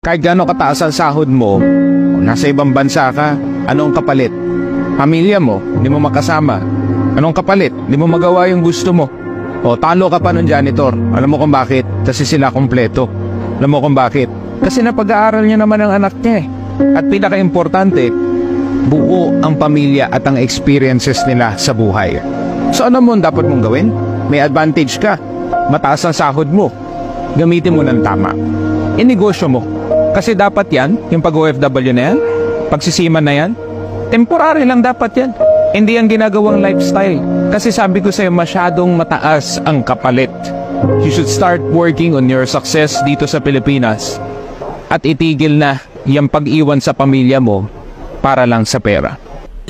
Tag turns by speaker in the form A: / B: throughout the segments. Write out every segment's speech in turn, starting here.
A: Kahit gano'ng kataas ang sahod mo, nasa ibang bansa ka, anong kapalit? Pamilya mo, hindi mo makasama. Anong kapalit? Hindi mo magawa yung gusto mo. O, talo ka pa ng janitor. Alam mo kung bakit? Kasi sila kompleto. Alam mo kung bakit? Kasi napag-aaral niya naman ang anak niya eh. At pinaka-importante, buo ang pamilya at ang experiences nila sa buhay. So ano mo dapat mong gawin? May advantage ka. Mataas ang sahod mo. Gamitin mo ng tama. Inegosyo mo. Kasi dapat yan, yung pag-OFW na yan, pagsisiman na yan, temporary lang dapat yan. Hindi yan ginagawang lifestyle. Kasi sabi ko sa'yo, masyadong mataas ang kapalit. You should start working on your success dito sa Pilipinas. At itigil na yung pag-iwan sa pamilya mo para lang sa pera.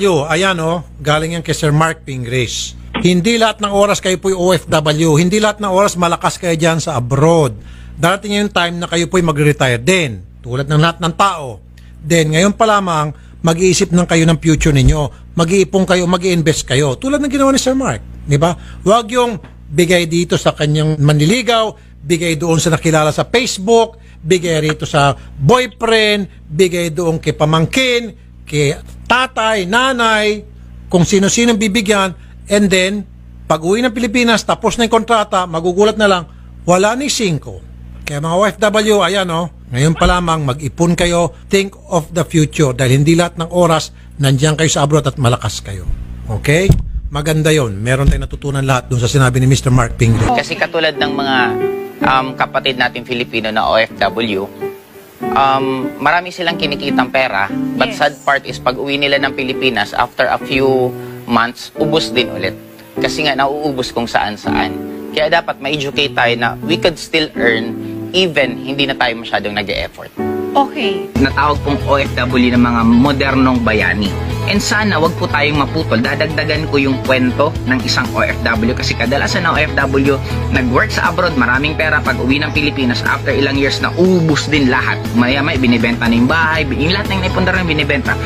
B: Ayan galing yan kay Sir Mark Pingris. Hindi lahat ng oras kayo po'y OFW. Hindi lahat ng oras malakas kayo dyan sa abroad. Darating yung time na kayo po'y mag-retire din. Tulad ng lahat ng tao. Then, ngayon pa lamang, mag-iisip ng kayo ng future ninyo. Mag-iipong kayo, mag-i-invest kayo. Tulad ng ginawa ni Sir Mark. Diba? Huwag yung bigay dito sa kanyang manliligaw, bigay doon sa nakilala sa Facebook, bigay rito sa boyfriend, bigay doon kay pamangkin, kay tatay, nanay, kung sino-sino bibigyan, and then, pag uwi ng Pilipinas, tapos na yung kontrata, magugulat na lang, wala ni 5. Kaya mga OFW, ayan ngayon pa lamang, mag-ipon kayo, think of the future, dahil hindi lahat ng oras, nandiyan kayo sa abroad at malakas kayo. Okay? Maganda yon. Meron tayong natutunan lahat dun sa sinabi ni Mr. Mark Pingris.
C: Kasi katulad ng mga kapatid natin Filipino na OFW, marami silang kinikitang pera, but sad part is pag uwi nila ng Pilipinas, after a few months, ubos din ulit. Kasi nga, nauubos kung saan-saan. Kaya dapat ma-educate tayo na we could still earn even hindi na tayo masyadong nag-e-effort.
D: Okay.
C: Natawag pong OFW ng mga modernong bayani. And sana wag po tayong maputol. Dadagdagan ko yung kwento ng isang OFW kasi kadalasan ng OFW nag-work sa abroad, maraming pera, pag uwi ng Pilipinas after ilang years na ubus din lahat. Maya-maya binibenta na yung bahay, yung lahat ng naipundar na binibenta.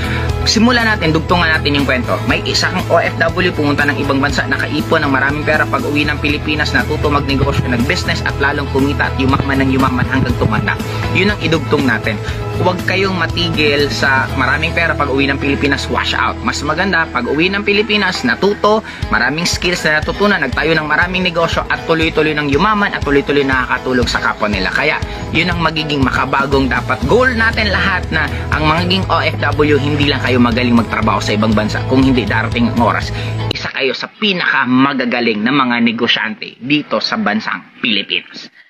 C: Simulan natin, dugtungan natin yung kwento. May isa kang OFW pumunta ng ibang bansa, nakaipon ng maraming pera, pag uwi ng Pilipinas natuto magnegosyo, nag-business at lalong kumita at yumaman ng yumaman hanggang tumanda. Yun ang idugtong natin. Huwag kayong matigil sa maraming pera pag uwi ng Pilipinas, wash out. Mas maganda pag uwi ng Pilipinas, natuto, maraming skills na natutunan, nagtayo ng maraming negosyo at tuloy-tuloy ng yumaman at tuloy-tuloy nakakatulog sa kapwa nila. Kaya yun ang magiging makabagong dapat goal natin lahat, na ang magiging OFW hindi lang kayo magaling magtrabaho sa ibang bansa, kung hindi darating ang oras, isa kayo sa pinaka magagaling na mga negosyante dito sa bansang Pilipinas.